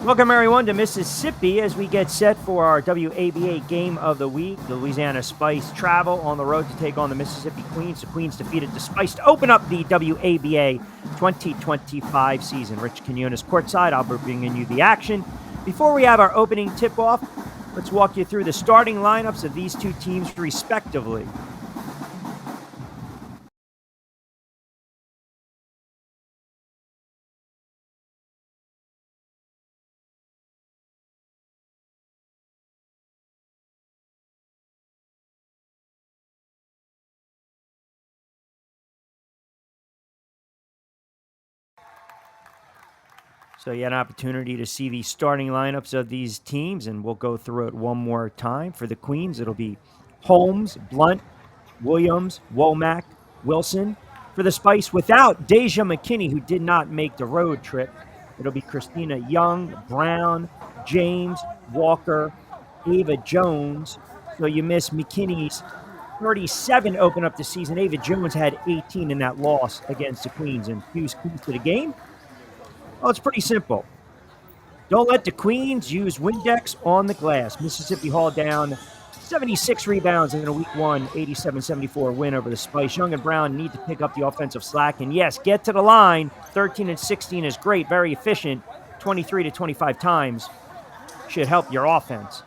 Welcome, everyone, to Mississippi as we get set for our WABA game of the week. The Louisiana Spice travel on the road to take on the Mississippi Queens. The Queens defeated the Spice to open up the WABA 2025 season. Rich Quinones courtside. I'll be bringing you the action. Before we have our opening tip-off, let's walk you through the starting lineups of these two teams respectively. So you had an opportunity to see the starting lineups of these teams, and we'll go through it one more time. For the Queens, it'll be Holmes, Blunt, Williams, Womack, Wilson. For the Spice, without Deja McKinney, who did not make the road trip, it'll be Christina Young, Brown, James, Walker, Ava Jones. So you miss McKinney's 37 open up the season. Ava Jones had 18 in that loss against the Queens. And Hughes keys to the game. Well, it's pretty simple. Don't let the Queens use Windex on the glass. Mississippi hauled down 76 rebounds in a week one, 87-74 win over the Spice. Young and Brown need to pick up the offensive slack. And yes, get to the line. 13 and 16 is great, very efficient. 23 to 25 times should help your offense.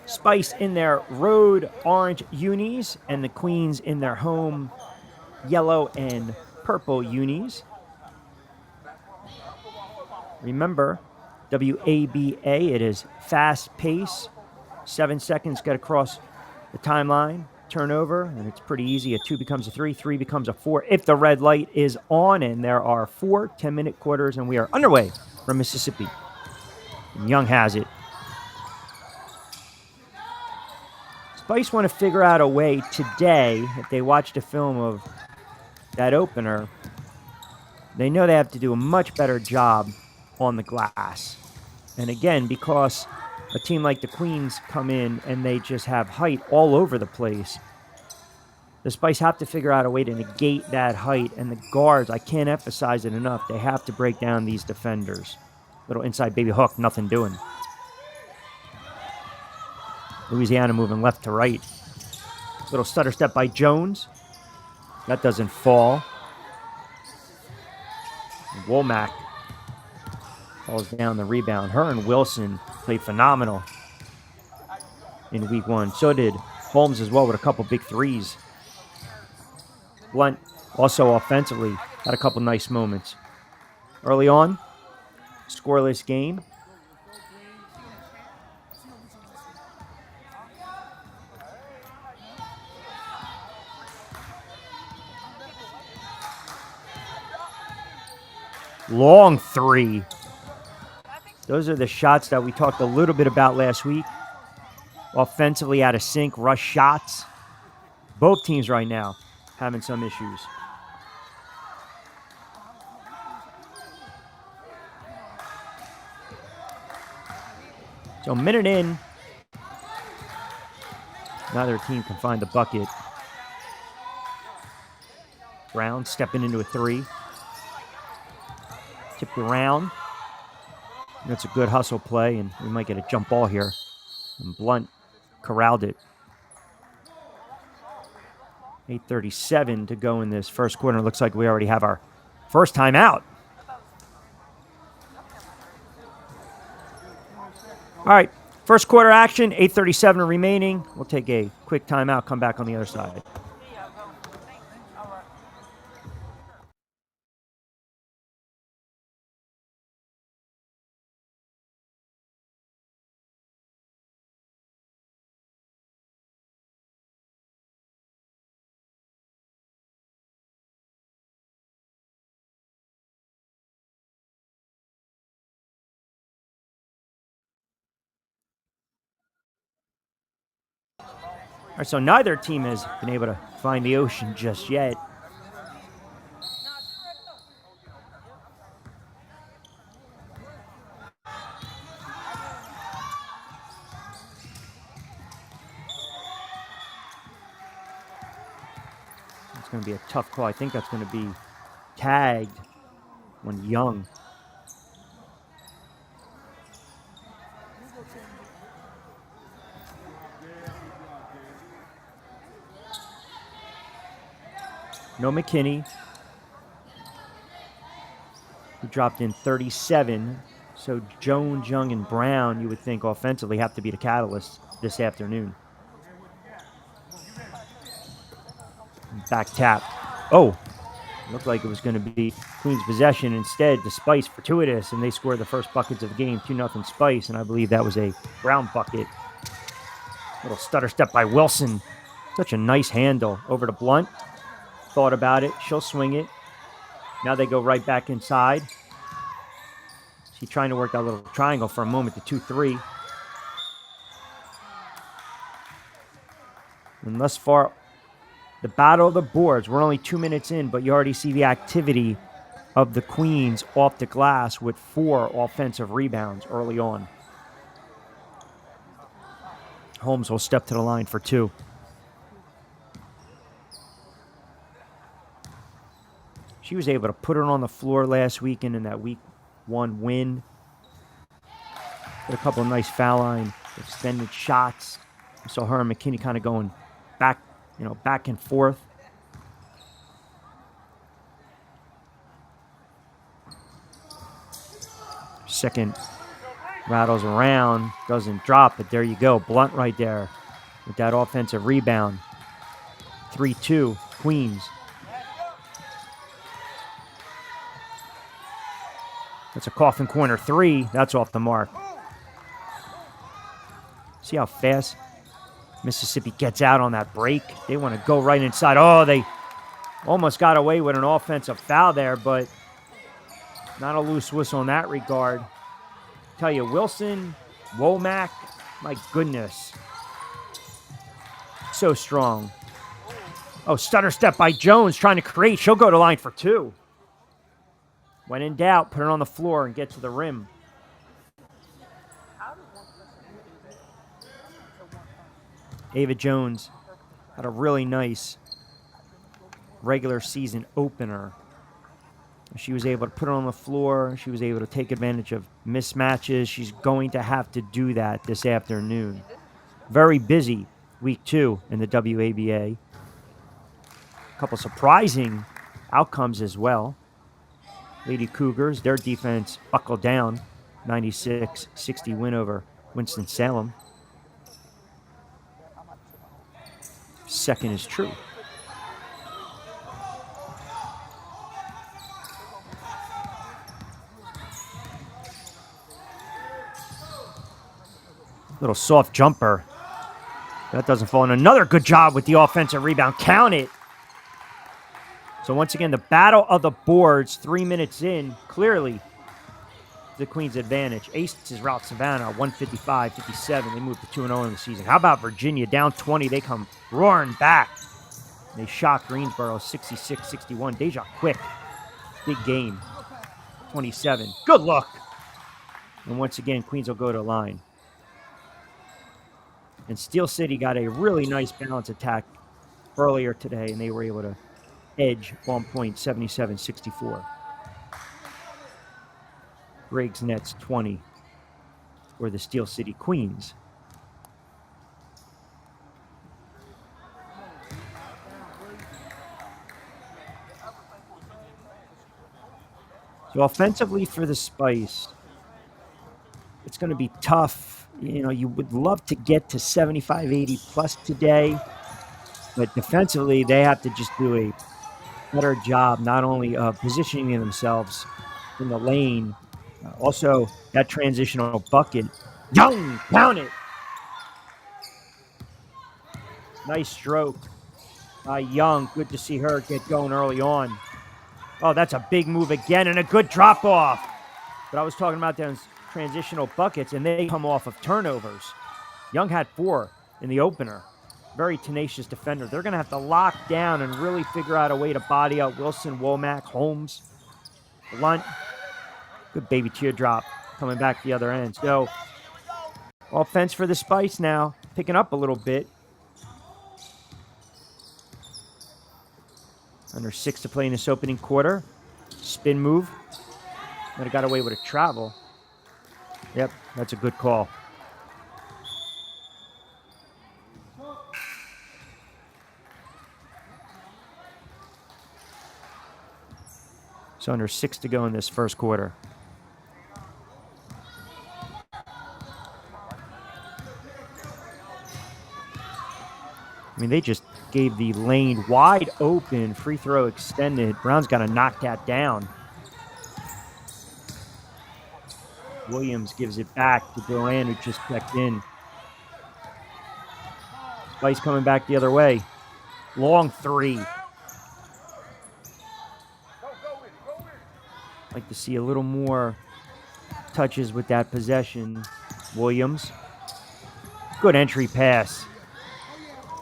Spice in their road orange unis and the Queens in their home yellow and purple unis. Remember, WABA, it is fast pace. 7 seconds get across the timeline, turnover, and it's pretty easy. A 2 becomes a 3, 3 becomes a 4 if the red light is on, and there are 4 10-minute quarters, and we are underway from Mississippi. And Young has it. Spice want to figure out a way today, if they watched a film of that opener, they know they have to do a much better job on the glass. And again, because a team like the Queens come in and they just have height all over the place, the Spice have to figure out a way to negate that height. And the guards, I can't emphasize it enough, they have to break down these defenders. Little inside baby hook, nothing doing. Louisiana moving left to right. Little stutter step by Jones. That doesn't fall. Womack falls down the rebound. Her and Wilson played phenomenal in week one. So did Holmes as well with a couple big threes. Blunt also offensively had a couple nice moments. Early on, scoreless game. Long three. Those are the shots that we talked a little bit about last week. Offensively out of sync, rush shots. Both teams right now having some issues. So a minute in, neither team can find the bucket. Brown stepping into a 3. Tipped around. That's a good hustle play, and we might get a jump ball here. And Blunt corralled it. 8:37 to go in this first quarter. Looks like we already have our first timeout. All right, first quarter action, 8:37 remaining. We'll take a quick timeout, come back on the other side. All right, so neither team has been able to find the ocean just yet. going to be a tough call. I think that's going to be tagged on Young. No McKinney, who dropped in 37. So Jones, Young, and Brown, you would think offensively have to be the catalyst this afternoon. Back tap. Oh, looked like it was going to be Queens possession. Instead, the Spice fortuitous, and they scored the first buckets of the game, 2-0 Spice, and I believe that was a Brown bucket. Little stutter step by Wilson. Such a nice handle. Over to Blunt. Thought about it. She'll swing it. Now they go right back inside. She's trying to work that little triangle for a moment, the 2-3. And thus far, the battle of the boards, we're only 2 minutes in, but you already see the activity of the Queens off the glass with 4 offensive rebounds early on. Holmes will step to the line for 2. She was able to put it on the floor last weekend in that week 1 win. Got a couple of nice foul line extended shots. We saw her and McKinney kind of going back, back and forth. Second rattles around, doesn't drop, but there you go. Blunt right there with that offensive rebound. 3-2, Queens. That's a coffin corner 3. That's off the mark. See how fast Mississippi gets out on that break? They want to go right inside. Oh, they almost got away with an offensive foul there, but not a loose whistle in that regard. Tell you, Wilson, Womack, my goodness. So strong. Oh, stutter step by Jones trying to create. She'll go to line for 2. When in doubt, put it on the floor and get to the rim. Ava Jones had a really nice regular season opener. She was able to put it on the floor. She was able to take advantage of mismatches. She's going to have to do that this afternoon. Very busy week 2 in the WABA. A couple surprising outcomes as well. Lady Cougars, their defense buckled down. 96-60 win over Winston-Salem. Second is true. Little soft jumper. That doesn't fall in. Another good job with the offensive rebound. Count it. So once again, the battle of the boards, 3 minutes in, clearly the Queens' advantage. Aces route Savannah, 155-57. They moved to 2-0 in the season. How about Virginia? Down 20. They come roaring back. They shock Greensboro, 66-61. Deja Quick. Big game. 27. Good look. And once again, Queens will go to line. And Steel City got a really nice balance attack earlier today, and they were able to edge 1 point, 77-64. Briggs nets 20 for the Steel City Queens. So offensively for the Spice, it's going to be tough. You would love to get to 75-80 plus today, but defensively they have to just do a better job, not only of positioning themselves in the lane, also that transitional bucket. Young, count it. Nice stroke by Young. Good to see her get going early on. Oh, that's a big move again and a good drop off. But I was talking about those transitional buckets, and they come off of turnovers. Young had 4 in the opener. Very tenacious defender. They're going to have to lock down and really figure out a way to body out Wilson, Womack, Holmes, Blunt. Good baby teardrop coming back the other end. So offense for the Spice now, picking up a little bit. Under 6 to play in this opening quarter. Spin move. Might have got away with a travel. Yep, that's a good call. So under 6 to go in this first quarter. I mean, they just gave the lane wide open, free throw extended. Brown's got to knock that down. Williams gives it back to Duran, who just checked in. Spice coming back the other way. Long three. Like to see a little more touches with that possession. Williams. Good entry pass.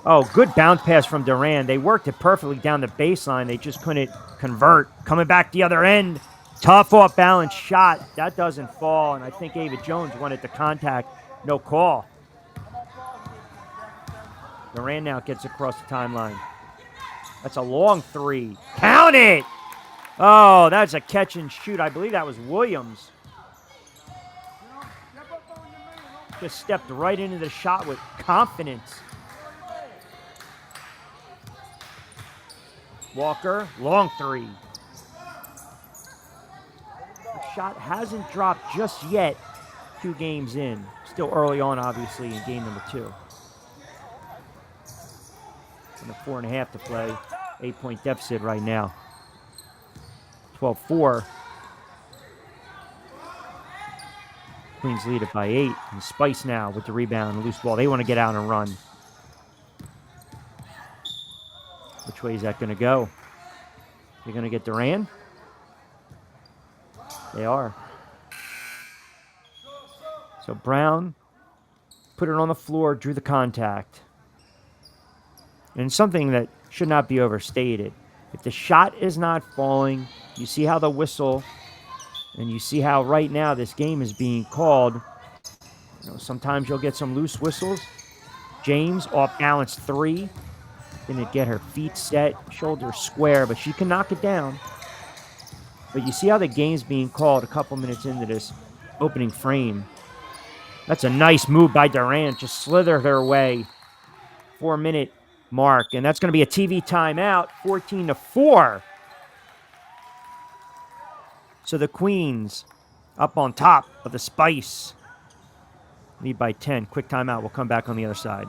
Oh, good bounce pass from Duran. They worked it perfectly down the baseline. They just couldn't convert. Coming back the other end. Tough off-balance shot. That doesn't fall, and I think Ava Jones wanted the contact. No call. Duran now gets across the timeline. That's a long three. Count it! Oh, that's a catch and shoot. I believe that was Williams. Just stepped right into the shot with confidence. Walker, long three. The shot hasn't dropped just yet, 2 games in. Still early on, obviously, in game number 2. And a 4.5 to play. 8-point deficit right now. 12-4. Queens lead it by 8. And Spice now with the rebound, loose ball. They want to get out and run. Which way is that going to go? They're going to get Duran? They are. So Brown put it on the floor, drew the contact. And something that should not be overstated. If the shot is not falling, you see how the whistle, and you see how right now this game is being called. You know, sometimes you'll get some loose whistles. James off balance 3. Didn't get her feet set, shoulders square, but she can knock it down. But you see how the game's being called a couple minutes into this opening frame. That's a nice move by Durant. Just slithered her way. 4-minute mark. And that's going to be a TV timeout. 14-4. So the Queens up on top of the Spice. Lead by 10. Quick timeout. We'll come back on the other side.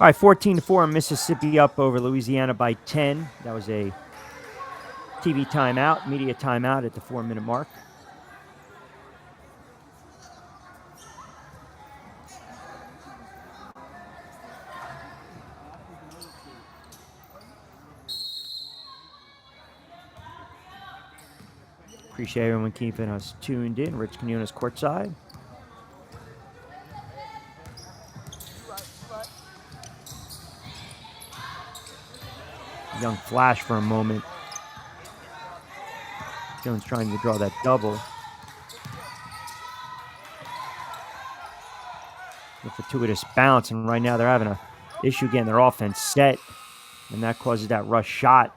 All right, 14-4, Mississippi up over Louisiana by 10. That was a TV timeout, media timeout at the 4-minute mark. Appreciate everyone keeping us tuned in. Rich Quinones courtside. Young flash for a moment. Jones trying to draw that double. A fortuitous bounce, and right now they're having an issue getting their offense set, and that causes that rush shot.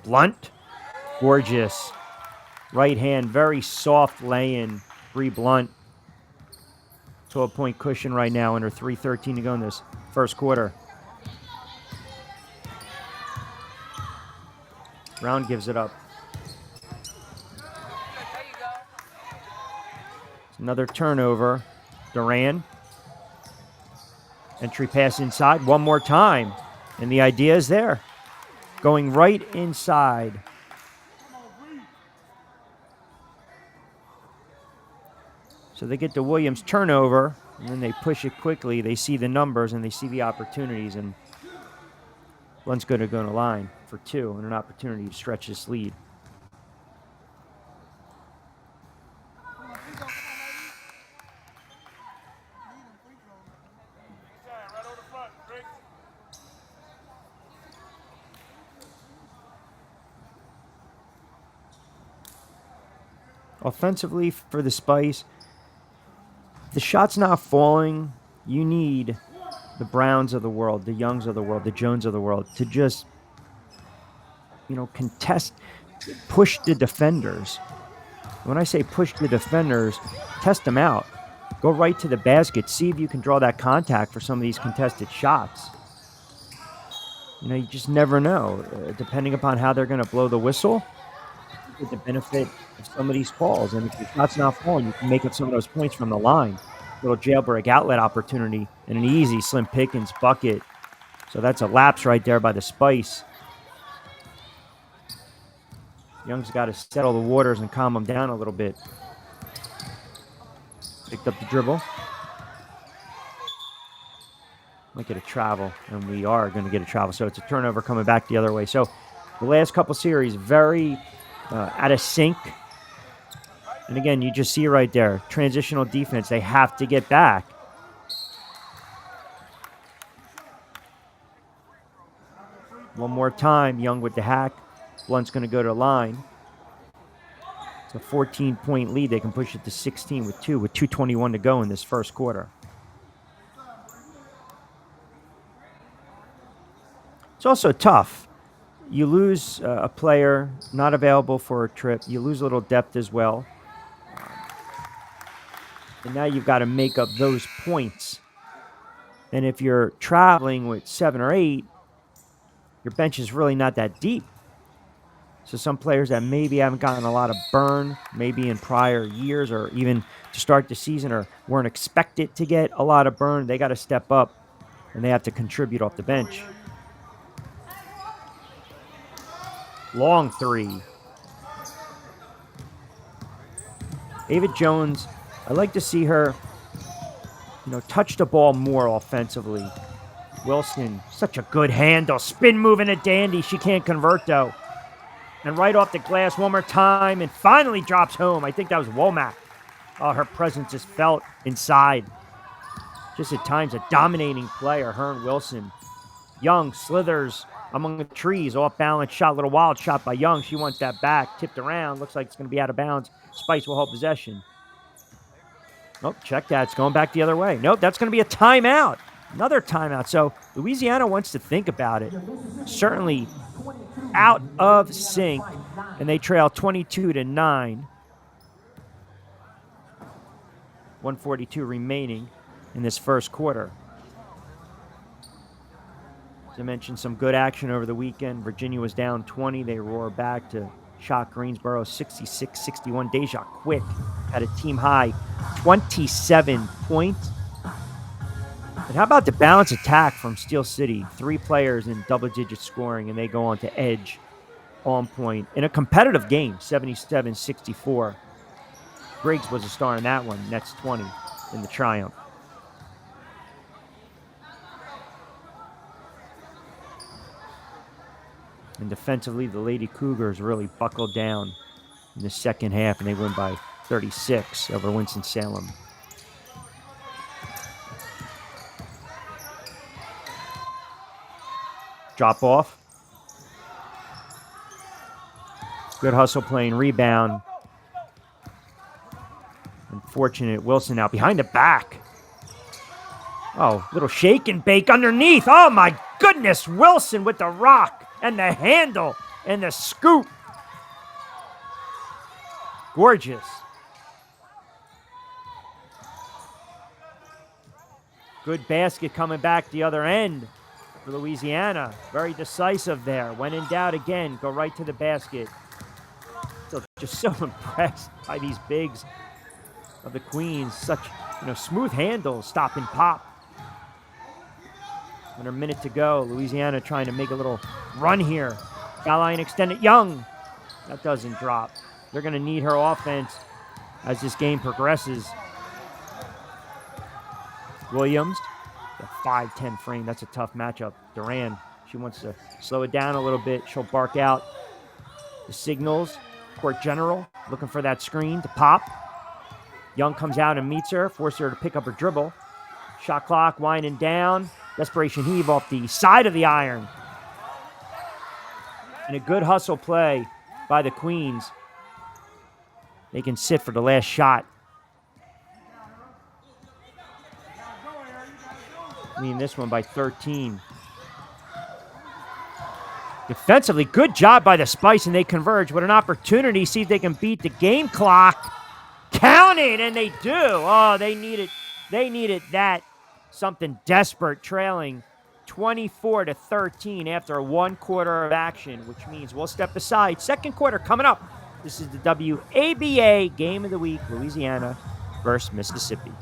Blunt, gorgeous. Right hand, very soft lay-in. Bree Blunt. 12-point cushion right now, under 3:13 to go in this first quarter. Brown gives it up. It's another turnover. Duran. Entry pass inside one more time. And the idea is there. Going right inside. So they get the Williams turnover, and then they push it quickly. They see the numbers, and they see the opportunities, and Blunt's going to go to line for 2 and an opportunity to stretch this lead. Offensively for the Spice, the shot's not falling. You need the Browns of the world, the Youngs of the world, the Jones of the world to just, contest, push the defenders. When I say push the defenders, test them out. Go right to the basket. See if you can draw that contact for some of these contested shots. You just never know. Depending upon how they're going to blow the whistle, you get the benefit of some of these calls. And if your shot's not falling, you can make up some of those points from the line. Little jailbreak outlet opportunity and an easy Slim Pickens bucket. So that's a lapse right there by the Spice. Young's got to settle the waters and calm them down a little bit. Picked up the dribble. Might get a travel, and we are going to get a travel. So it's a turnover coming back the other way. So the last couple series, very out of sync. And again, you just see right there, transitional defense. They have to get back. One more time, Young with the hack. Blunt's going to go to the line. It's a 14-point lead. They can push it to 16 with 2:21 to go in this first quarter. It's also tough. You lose a player not available for a trip. You lose a little depth as well. And now you've got to make up those points. And if you're traveling with 7 or 8, your bench is really not that deep. So some players that maybe haven't gotten a lot of burn, maybe in prior years or even to start the season or weren't expected to get a lot of burn, they got to step up and they have to contribute off the bench. Long 3. Ava Jones, I'd like to see her, touch the ball more offensively. Wilson, such a good handle. Spin move and a dandy. She can't convert, though. And right off the glass one more time and finally drops home. I think that was Womack. Oh, her presence is felt inside. Just at times a dominating player, her and Wilson. Young slithers among the trees, off balance shot, little wild shot by Young. She wants that back, tipped around. Looks like it's going to be out of bounds. Spice will hold possession. Nope, check that. It's going back the other way. Nope, that's going to be a timeout. Another timeout. So Louisiana wants to think about it. Certainly out of sync, and they trail 22-9. 1:42 remaining in this first quarter. As I mentioned, some good action over the weekend. Virginia was down 20. They roar back to shock Greensboro 66-61. Deja Quick had a team high 27 points. And how about the balance attack from Steel City? 3 players in double-digit scoring, and they go on to edge on point in a competitive game, 77-64. Griggs was a star in that one. Nets 20 in the triumph. And defensively, the Lady Cougars really buckled down in the second half, and they win by 36 over Winston-Salem. Drop off. Good hustle playing rebound. Unfortunate Wilson now behind the back. Oh, little shake and bake underneath. Oh my goodness, Wilson with the rock and the handle and the scoop. Gorgeous. Good basket coming back the other end for Louisiana. Very decisive there. When in doubt again, go right to the basket. So just so impressed by these bigs of the Queens. Such, smooth handles, stop and pop. Under a minute to go. Louisiana trying to make a little run here. Foul line extended. Young. That doesn't drop. They're going to need her offense as this game progresses. Williams, the 5'10" frame. That's a tough matchup. Duran, she wants to slow it down a little bit. She'll bark out the signals. Court General looking for that screen to pop. Young comes out and meets her, forces her to pick up her dribble. Shot clock winding down. Desperation heave off the side of the iron. And a good hustle play by the Queens. They can sit for the last shot. Leading this one by 13. Defensively, good job by the Spice, and they converge with an opportunity. See if they can beat the game clock. Count it, and they do. Oh, they needed that. Something desperate, trailing 24-13 after 1 quarter of action, which means we'll step aside. Second quarter coming up. This is the WABA Game of the Week, Louisiana versus Mississippi.